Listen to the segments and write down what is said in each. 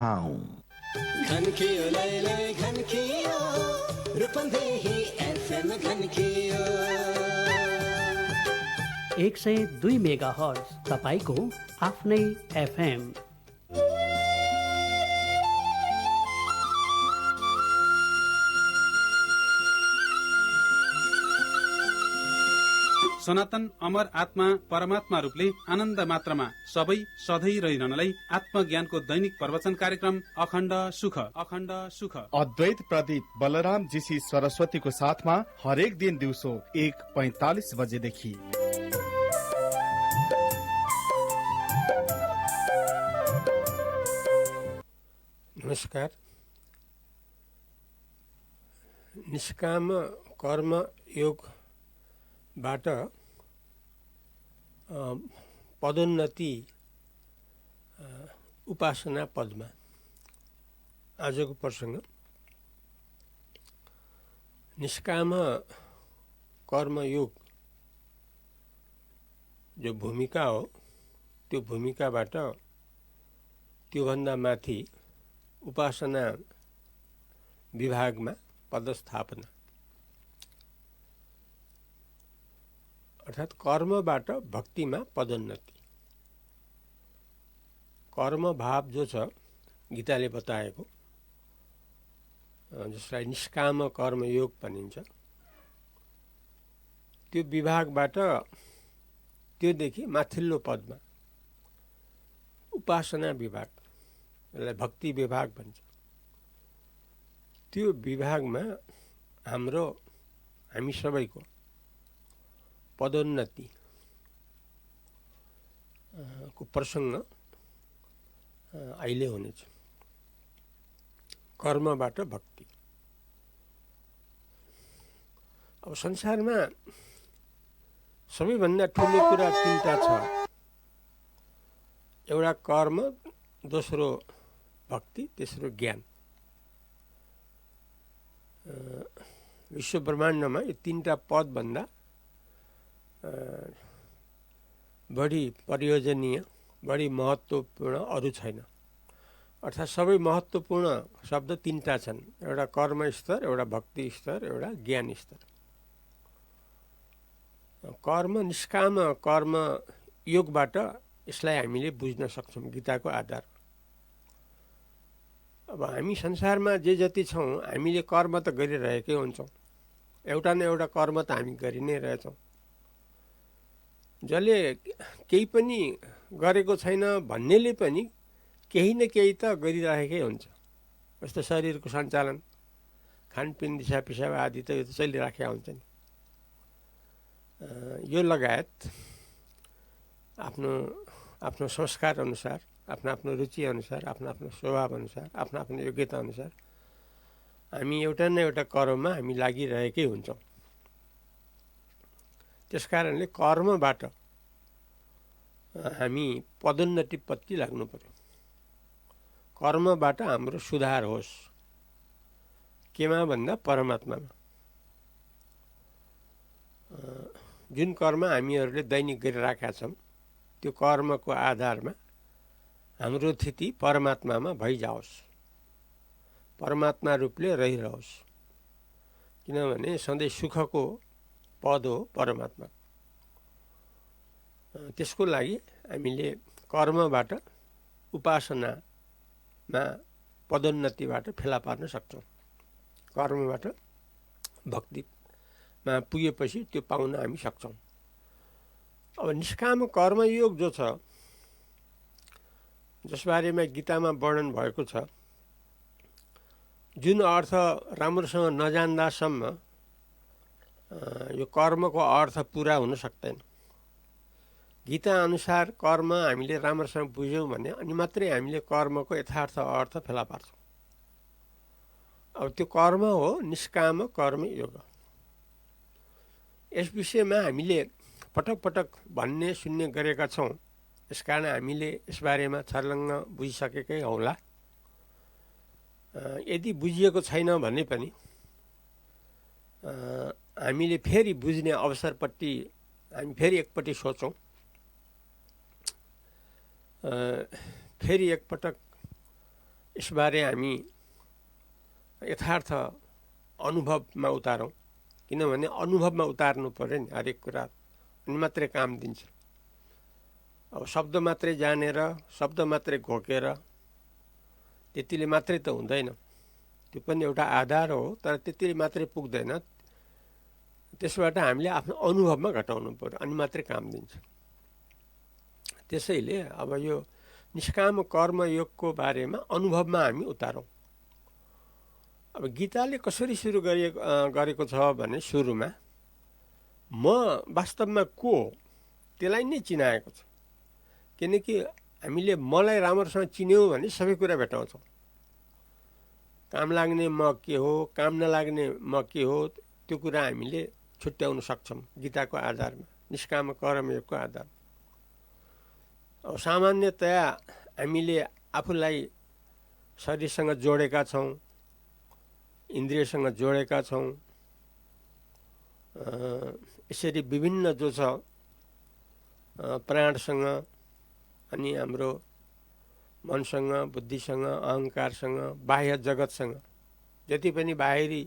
हाँ हूँ। घनखियो लैलै घनखियो Rupandehi FM घनखियो 102 mega hertz तपाईँको आफ्नै एफएम। सनातन अमर आत्मा परमात्मा रूपले आनन्द मात्रामा सबै सधैँ रहिरहनलाई आत्मज्ञानको दैनिक प्रवचन कार्यक्रम अखण्ड सुख अद्वैत प्रदीप बलराम जीसी सरस्वतीको साथमा हरेक दिन दिउँसो 1:45 बजेदेखि। नमस्कार। निष्काम कर्म योगबाट पदोन्नति उपासना पदमा आजको प्रसङ्ग निष्काम कर्मयोग जो भूमिका हो त्यो भूमिकाबाट त्योभन्दा माथि उपासना विभागमा पदस्थापना अर्थात् कर्मबाट भक्तिमा पदोन्नति। कर्म भाव जो छ गीताले बताएको, जसलाई निष्काम कर्मयोग भनिन्छ, त्यो विभागबाट त्योदेखि माथिल्लो पदमा उपासना विभाग, यसलाई भक्ति विभाग भन्छ, त्यो विभागमा हामी सबैको पदोन्नति को प्रसङ्ग अहिले हुनेछ। कर्मबाट भक्ति। अब संसारमा सबैभन्दा ठुलो कुरा तीनटा छ। एउटा कर्म, दोस्रो भक्ति, तेस्रो ज्ञान। विश्व ब्रह्माण्डमा यो तीनटा पदभन्दा बढी प्रयोजनीय, बढी महत्त्वपूर्ण अरू छैन। अर्थात् सबै महत्त्वपूर्ण शब्द तीनटा छन्। एउटा कर्म स्तर, एउटा भक्ति स्तर, एउटा ज्ञान स्तर। कर्म, निष्काम कर्म योगबाट यसलाई हामीले बुझ्न सक्छौँ गीताको आधार। अब हामी संसारमा जे जति छौँ हामीले कर्म त गरिरहेकै हुन्छौँ। एउटा न एउटा कर्म त हामी गरि नै रहेछौँ। जसले केही पनि गरेको छैन भन्नेले पनि केही न केही त गरिरहेकै हुन्छ। जस्तो शरीरको सञ्चालन, खानपिन, दिशा पिसाब आदि त यो त चलिराखेका हुन्छ नि। यो लगायत आफ्नो संस्कार अनुसार, आफ्नो रुचि अनुसार, आफ्नो स्वभाव अनुसार, आफ्नो योग्यता अनुसार हामी एउटा न एउटा कर्ममा हामी लागिरहेकै हुन्छौँ। त्यसकारणले कर्मबाट हामी पदोन्नतिपट्टि लाग्नु पर्यो। कर्मबाट हाम्रो सुधार होस्। केमा भन्दा परमात्मामा। जुन कर्म हामीहरूले दैनिक गरिराखेका छौँ त्यो कर्मको आधारमा हाम्रो स्थिति परमात्मामा भइजाओस्, परमात्मा रूपले रहिरहोस्। किनभने सधैँ सुखको पद हो परमात्मा। त्यसको लागि हामीले कर्मबाट उपासनामा पदोन्नतिबाट फेला पार्न सक्छौँ। कर्मबाट भक्तिमा पुगेपछि त्यो पाउन हामी सक्छौँ। अब निष्काम कर्मयोग जो छ, जसबारेमा गीतामा वर्णन भएको छ, जुन अर्थ राम्रोसँग नजान्दासम्म यो कर्मको अर्थ पुरा हुन सक्दैन। गीता अनुसार कर्म हामीले राम्रोसँग बुझ्यौँ भने अनि मात्रै हामीले कर्मको यथार्थ अर्थ फेला पार्छौँ। अब त्यो कर्म हो निष्काम कर्मयोग। यस विषयमा हामीले पटक पटक भन्ने सुन्ने गरेका छौँ। यसकारण हामीले यसबारेमा छर्लङ्ग बुझिसकेकै हौला। यदि बुझिएको छैन भने पनि हामीले फेरि बुझ्ने अवसरपट्टि हामी फेरि एकपट्टि सोचौँ। फेरि एकपटक यसबारे हामी यथार्थ अनुभवमा उतारौँ, किनभने अनुभवमा उतार्नु पर्यो नि हरेक कुरा, अनि मात्रै काम दिन्छ। अब शब्द मात्रै जानेर शब्द मात्रै घोकेर त्यतिले मात्रै त हुँदैन, त्यो पनि एउटा आधार हो, तर त्यतिले मात्रै पुग्दैन। त्यसबाट हामीले आफ्नो अनुभवमा घटाउनु पर्यो, अनि मात्रै काम दिन्छ। त्यसैले अब यो निष्काम कर्मयोगको बारेमा अनुभवमा हामी उतारौँ। अब गीताले कसरी सुरु गरेको छ भने सुरुमा म वास्तवमा को हो त्यसलाई नै चिनाएको छ। किनकि हामीले मलाई राम्रोसँग चिन्यौँ भने सबै कुरा भेटाउँछौँ। काम लाग्ने म के हो, काम नलाग्ने म के हो, त्यो कुरा हामीले छुट्याउन सक्छौँ गीताको आधारमा, निष्काम कर्मयोगको आधारमा। अब सामान्यतया हामीले आफूलाई शरीरसँग जोडेका छौँ, इन्द्रियसँग जोडेका छौँ। यसरी विभिन्न जो छ प्राणसँग, अनि हाम्रो मनसँग, बुद्धिसँग, अहङ्कारसँग, बाह्य जगतसँग, जति पनि बाहिरी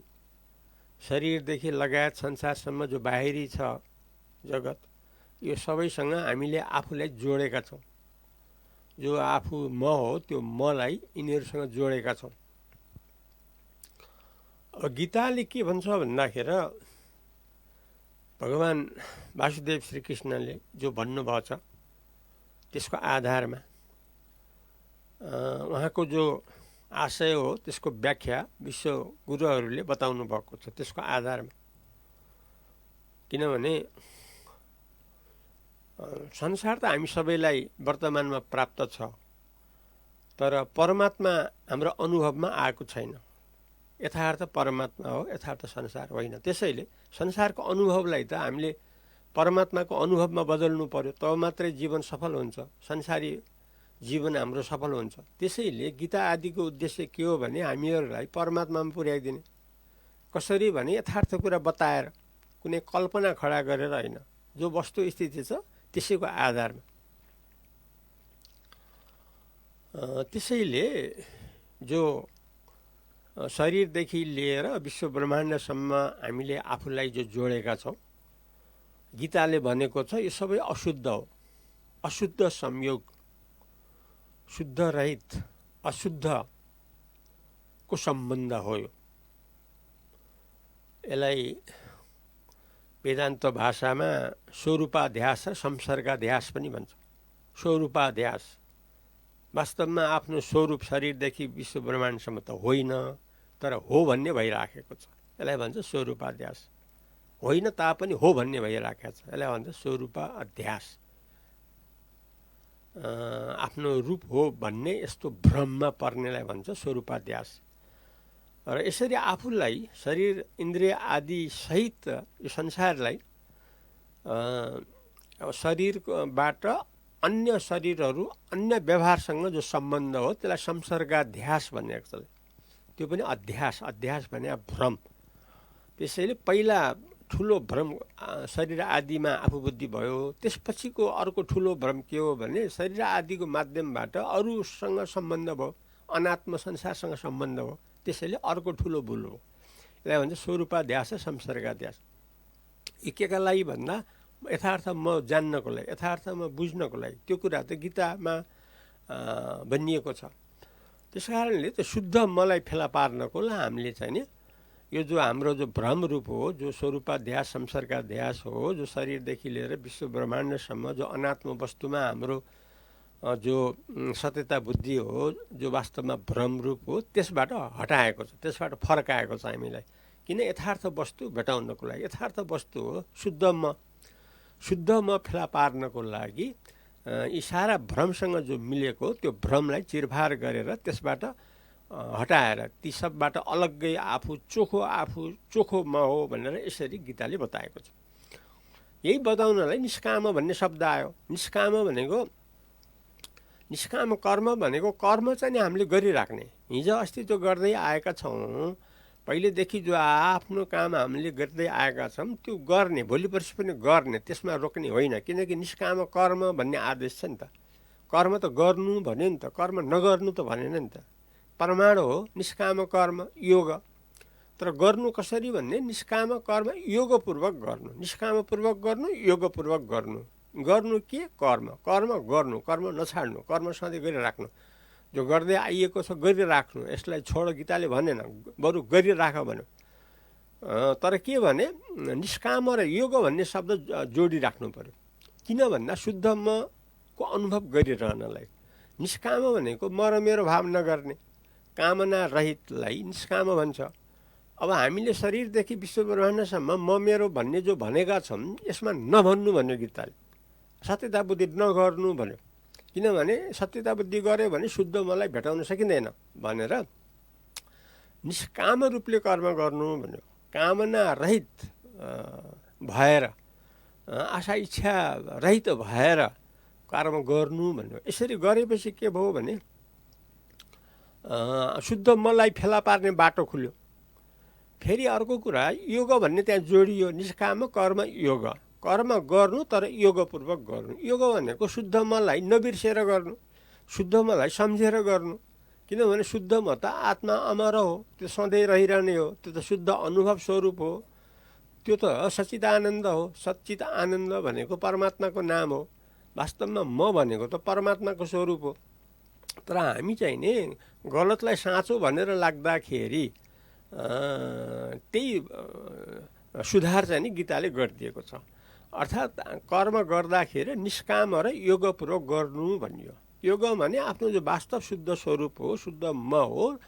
शरीरदेखि लगायत संसारसम्म जो बाहिरी छ जगत, यो सबैसँग हामीले आफूलाई जोडेका छौँ। जो आफू म हो त्यो मलाई यिनीहरूसँग जोडेका छौँ। अब गीताले के भन्छ भन्दाखेरि भगवान वासुदेव श्रीकृष्णले जो भन्नुभएको छ त्यसको आधारमा उहाँको जो आशय हो त्यसको व्याख्या विश्व गुरुहरूले बताउनु भएको छ त्यसको आधारमा। किनभने संसार त हामी सबैलाई वर्तमानमा प्राप्त छ, तर परमात्मा हाम्रो अनुभवमा आएको छैन। यथार्थ परमात्मा हो, यथार्थ संसार होइन। त्यसैले संसारको अनुभवलाई त हामीले परमात्माको अनुभवमा बदल्नु पर्यो, तब मात्रै जीवन सफल हुन्छ, संसारी जीवन हाम्रो सफल हुन्छ। त्यसैले गीता आदिको उद्देश्य के हो भने हामीहरूलाई परमात्मामा पुर्याइदिने। कसरी भने यथार्थ कुरा बताएर, कुनै कल्पना खडा गरेर होइन, जो वस्तु स्थिति छ त्यसैको आधारमा। त्यसैले जो शरीरदेखि लिएर विश्व ब्रह्माण्डसम्म हामीले आफूलाई जो जोडेका छौँ, गीताले भनेको छ यो सबै अशुद्ध हो, अशुद्ध संयोग, शुद्ध रहित अशुद्धको सम्बन्ध हो यो। यसलाई वेदान्त भाषामा स्वरूपाध्यास र संसर्गाध्यास पनि भन्छ। स्वरूपाध्यास वास्तवमा आफ्नो स्वरूप शरीरदेखि विश्व ब्रह्माण्डसम्म त होइन, तर हो भन्ने भइराखेको छ, यसलाई भन्छ स्वरूपाध्यास। होइन तापनि हो भन्ने भइराखेको छ, यसलाई भन्छ स्वरूपाध्यास। आफ्नो रूप हो भन्ने यस्तो भ्रममा पर्नेलाई भन्छ स्वरूपाध्यास। र यसरी आफूलाई शरीर इन्द्रिय आदि सहित यो संसारलाई शरीरबाट अन्य शरीरहरू, अन्य व्यवहारसँग जो सम्बन्ध हो त्यसलाई संसर्गाध्यास भनेको छ। त्यो पनि अध्यास भने भ्रम। त्यसैले पहिला ठुलो भ्रम शरीर आदिमा आफू बुद्धि भयो, त्यसपछिको अर्को ठुलो भ्रम के हो भने शरीर आदिको माध्यमबाट अरूसँग सम्बन्ध भयो, अनात्म संसारसँग सम्बन्ध भयो, त्यसैले अर्को ठुलो भुल हो। यसलाई भन्छ स्वरूपाध्यास र संसर्गाध्यास। यी केका लागि भन्दा यथार्थ म जान्नको लागि, यथार्थ म बुझ्नको लागि, त्यो कुरा त गीतामा भनिएको छ। त्यस कारणले त्यो शुद्ध मलाई फेला पार्नको लागि हामीले चाहिँ नि यो जो हाम्रो जो भ्रम रूप हो, जो स्वरूपाध्यास संसर्गाध्यास हो, जो शरीरदेखि लिएर विश्व ब्रह्माण्डसम्म जो अनात्म वस्तुमा हाम्रो जो सत्यता बुद्धि हो, जो वास्तवमा भ्रम रूप हो, त्यसबाट हटाएको छ, त्यसबाट फर्काएको छ हामीलाई। किन यथार्थ वस्तु भेटाउनको लागि। यथार्थ वस्तु हो शुद्ध म फेला पार्नको लागि यी सारा भ्रमसँग जो मिलेको त्यो भ्रमलाई चिरफार गरेर त्यसबाट हटाएर ती सबबाट अलग्गै आफू चोखो म हो भनेर यसरी गीताले बताएको छ। यही बताउनलाई निष्काम भन्ने शब्द आयो। निष्काम कर्म भनेको कर्म चाहिँ नि हामीले गरिराख्ने। हिजो अस्ति जो गर्दै आएका छौँ, पहिलेदेखि जो आफ्नो काम हामीले गर्दै आएका छौँ त्यो गर्ने, भोलि पर्सि पनि गर्ने, त्यसमा रोक्ने होइन। किनकि निष्काम कर्म भन्ने आदेश छ नि त। कर्म त गर्नु भन्यो नि त, कर्म नगर्नु त भनेन नि त। प्रमाण हो निष्काम कर्म योग। तर गर्नु कसरी भन्ने निष्काम कर्म योगपूर्वक गर्नु, निष्कामपूर्वक गर्नु, योगपूर्वक गर्नु। गर्नु के कर्म, कर्म गर्नु, कर्म नछाड्नु, कर्म सधैँ गरिराख्नु। जो गर्दै आइएको छ गरिराख्नु, यसलाई छोड गीताले भनेन, बरु गरिराख भन्यो। तर के भने निष्काम र योग भन्ने शब्द जोडिराख्नु पर्यो। किन भन्दा शुद्ध मको अनुभव गरिरहनलाई। निष्काम भनेको म र मेरो भाव नगर्ने, कामना रहितलाई निष्काम भन्छ। अब हामीले शरीरदेखि विश्व ब्रह्माण्डसम्म म मेरो भन्ने जो भनेका छौँ यसमा नभन्नु भन्यो गीताले। सत्यता बुद्धि नगर्नु भन्यो। किनभने सत्यता बुद्धि गऱ्यो भने शुद्ध मलाई भेटाउन सकिँदैन भनेर निष्काम रूपले कर्म गर्नु भन्यो। कामना रहित भएर, आशा इच्छा रहित भएर कर्म गर्नु भन्यो। यसरी गरेपछि के भयो भने शुद्ध मलाई फेला पार्ने बाटो खुल्यो। फेरि अर्को कुरा योग भन्ने त्यहाँ जोडियो। निष्काम कर्म योग, कर्म गर्नु तर योगपूर्वक गर्नु। योग भनेको शुद्ध मलाई नबिर्सेर गर्नु, शुद्ध मलाई सम्झेर गर्नु। किनभने शुद्ध म त आत्मा अमर हो, त्यो सधैँ रहिरहने हो, त्यो त शुद्ध अनुभव स्वरूप हो, त्यो त सच्चिदानन्द हो। सच्चित आनन्द भनेको परमात्माको नाम हो। वास्तवमा म भनेको त परमात्माको स्वरूप हो। तर हामी चाहिँ नि गलतलाई साँचो भनेर लाग्दाखेरि त्यही सुधार चाहिँ नि गीताले गरिदिएको छ। अर्थात् कर्म गर्दाखेरि निष्काम र योगपूर्वक गर्नु भनियो। योग भने आफ्नो जो वास्तव शुद्ध स्वरूप हो, शुद्ध म हो,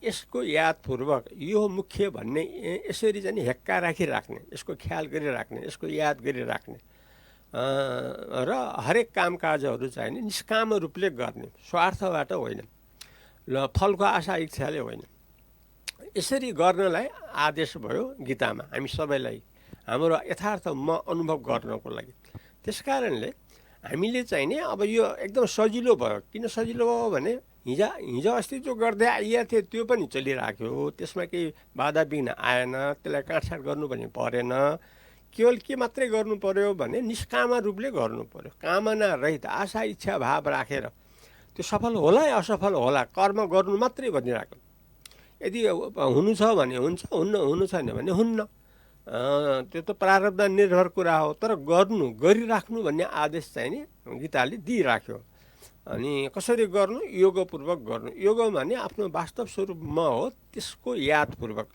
यसको यादपूर्वक यो मुख्य भन्ने यसरी चाहिँ हेक्का राखिराख्ने, यसको ख्याल गरिराख्ने, यसको याद गरिराख्ने र हरेक कामकाजहरू चाहिँ नि निष्काम रूपले गर्ने, स्वार्थबाट होइन, ल फलको आशा इच्छाले होइन। यसरी गर्नलाई आदेश भयो गीतामा हामी सबैलाई, हाम्रो यथार्थ म अनुभव गर्नको लागि। त्यसकारणले हामीले चाहिँ नि अब यो एकदम सजिलो भयो। किन सजिलो भयो भने हिजो अस्ति जो गर्दै आइएको थियो त्यो पनि चलिराख्यो, त्यसमा केही बाधा विघ्न आएन, त्यसलाई काटछाट गर्नु पनि परेन। केवल के मात्रै गर्नु पर्यो भने निष्काम रूपले गर्नु पर्यो, कामना रहित, आशा इच्छा भाव राखेर। त्यो सफल होला या असफल होला, कर्म गर्नु मात्रै भनिरहेको। यदि हुनु छ भने हुन्छ, हुनु छैन भने हुन्न। त्यो त प्रारब्ध निर्भर कुरा हो। तर गरिराख्नु भन्ने आदेश चाहिँ नि गीताले दिइराख्यो। अनि कसरी गर्नु? योगपूर्वक गर्नु। योग भने आफ्नो वास्तव स्वरूप म हो, त्यसको यादपूर्वक।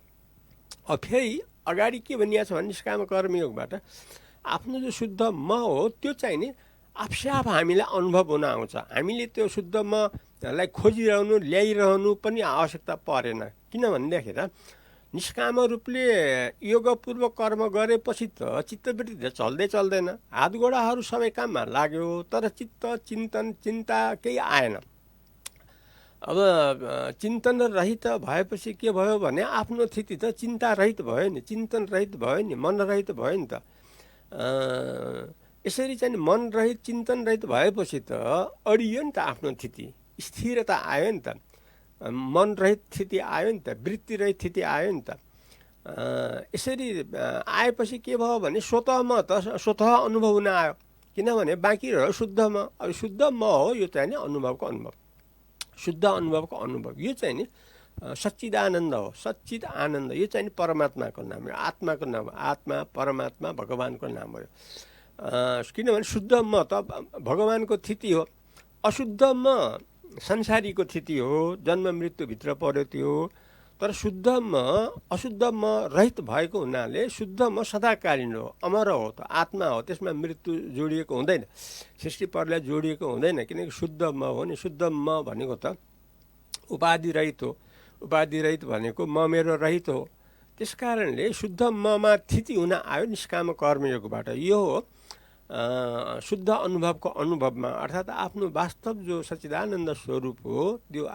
अब फेरि अगाडि के भनिएको छ भने निष्काम कर्मयोगबाट आफ्नो जो शुद्ध म हो त्यो चाहिँ नि आफै हामीलाई अनुभव हुन आउँछ। हामीले त्यो शुद्ध मलाई खोजिरहनु, ल्याइरहनु पनि आवश्यकता परेन। किनभनेदेखि निष्काम रूपले योगपूर्वक कर्म गरेपछि त चित्तवृत्ति त चल्दैन, हात गोडाहरू सबै काममा लाग्यो, तर चित्त चिन्ता केही आएन। अब चिन्तन रहित भएपछि के भयो भने आफ्नो स्थिति त चिन्ता रहित भयो नि, चिन्तन रहित भयो नि, मन रहित भयो नि त। यसरी चाहिँ मन रहित, चिन्तन रहित भएपछि त अडियो नि त आफ्नो स्थिति, स्थिरता आयो नि त, मन रहित स्थिति आयो नि त, वृत्ति रहित स्थिति आयो नि त। यसरी आएपछि के भयो भने स्वतः अनुभव हुन आयो। किनभने बाँकी रह्यो शुद्ध म। अब शुद्ध म हो, यो चाहिँ नि अनुभवको अनुभव, शुद्ध अनुभवको अनुभव। यो चाहिँ नि सच्चिदानन्द हो, सच्चित आनन्द। यो चाहिँ नि परमात्माको नाम हो, आत्माको नाम हो। आत्मा परमात्मा भगवानको नाम हो। किनभने शुद्ध म त भगवानको स्थिति हो, अशुद्ध म संसारीको स्थिति हो, जन्म मृत्युभित्र पर्यो त्यो। तर शुद्ध म अशुद्ध म रहित भएको हुनाले शुद्ध म सदाकालीन हो, अमर हो, त आत्मा हो, त्यसमा मृत्यु जोडिएको हुँदैन, सृष्टि प्रलय जोडिएको हुँदैन। किनकि शुद्ध म हो नि। शुद्ध म भनेको त उपाधि रहित हो, उपाधि रहित भनेको म मेरो रहित हो। त्यसकारणले शुद्ध ममा स्थिति हुन आयो निष्काम कर्मयोगबाट। यो हो शुद्ध अनुभवको अनुभवमा, अर्थात् आफ्नो वास्तव जो सच्चिदानन्द स्वरूप हो त्यो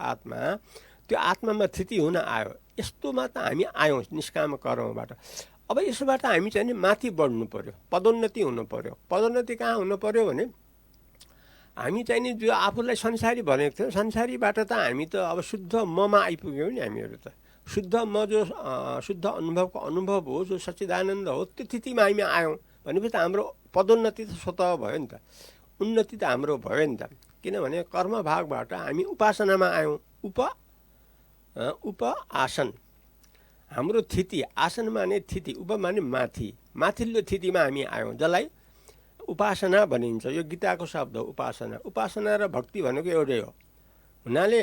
आत्मामा स्थिति हुन आयो। यस्तोमा त हामी आयौँ निष्काम कर्मबाट। अब यसबाट हामी चाहिँ नि माथि बढ्नु पर्यो, पदोन्नति हुनु पर्यो। पदोन्नति कहाँ हुनु पर्यो भने हामी चाहिँ नि जो आफूलाई संसारी भनेको थियौँ, संसारीबाट त हामी त अब शुद्ध ममा आइपुग्यौँ नि हामीहरू त। शुद्ध म जो शुद्ध अनुभवको अनुभव हो, जो सच्चिदानन्द हो, त्यो स्थितिमा हामी आयौँ भनेपछि त हाम्रो पदोन्नति त स्वतः भयो नि त, उन्नति त हाम्रो भयो नि त। किनभने कर्म भागबाट हामी उपासनामा आयौँ, उप आसन। हाम्रो थिति, आसन माने थिति, उप माने माथि, माथिल्लो थितिमा हामी आयौँ, जसलाई उपासना भनिन्छ। यो गीताको शब्द हो उपासना। उपासना र भक्ति भनेको एउटै हो। हुनाले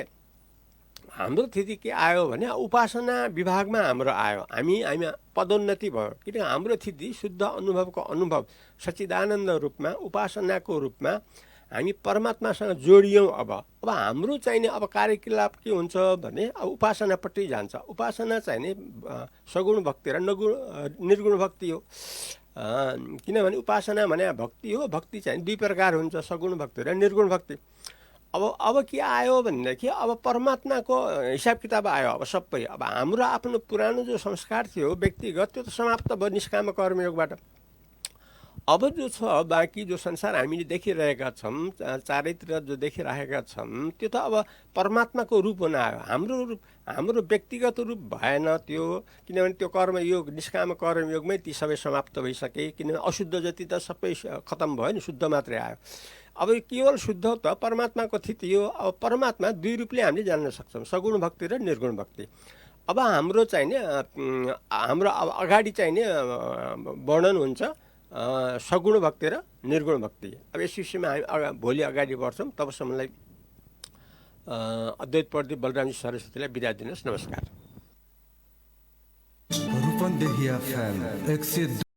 हाम्रो थिति के आयो भने उपासना विभागमा हाम्रो आयो, हामी पदोन्नति भयो। किनकि हाम्रो थिति शुद्ध अनुभवको अनुभव सच्चिदानन्द रूपमा, उपासनाको रूपमा हामी परमात्मासँग जोडियौँ। अब हाम्रो चाहिने अब कार्यकलाप के हुन्छ भने अब उपासनापट्टि जान्छ। उपासना चाहिने सगुण भक्ति र निर्गुण भक्ति हो। किनभने उपासना भने भक्ति हो। भक्ति चाहिँ दुई प्रकार हुन्छ, सगुण भक्ति र निर्गुण भक्ति। अब के आयो भनेदेखि अब परमात्माको हिसाब किताब आयो। अब सबै अब हाम्रो आफ्नो पुरानो जो संस्कार थियो व्यक्तिगत, त्यो त समाप्त भयो निष्काम कर्मयोगबाट। अब जो छ बाँकी जो संसार हामीले देखिरहेका छौँ, चारैतिर जो देखिरहेका छौँ, त्यो त अब परमात्माको रूप हुन आयो। हाम्रो व्यक्तिगत रूप भएन त्यो, किनभने त्यो कर्मयोग निष्काम कर्मयोगमै ती सबै समाप्त भइसके। किनभने अशुद्ध जति त सबै खतम भयो नि, शुद्ध मात्रै आयो। अब केवल शुद्ध त परमात्माको थिति हो। अब परमात्मा दुई रूपले हामीले जान्न सक्छौँ, सगुण भक्ति र निर्गुण भक्ति। अब हाम्रो चाहिने हाम्रो अब अगाडि चाहिने वर्णन हुन्छ सगुण भक्ति र निर्गुण भक्ति। अब यस विषयमा हामी भोलि अगाडि बढ्छौँ। तबसम्मलाई अद्वैत प्रदीप बलरामजी सरस्वतीलाई बिदा दिनुहोस्। नमस्कार।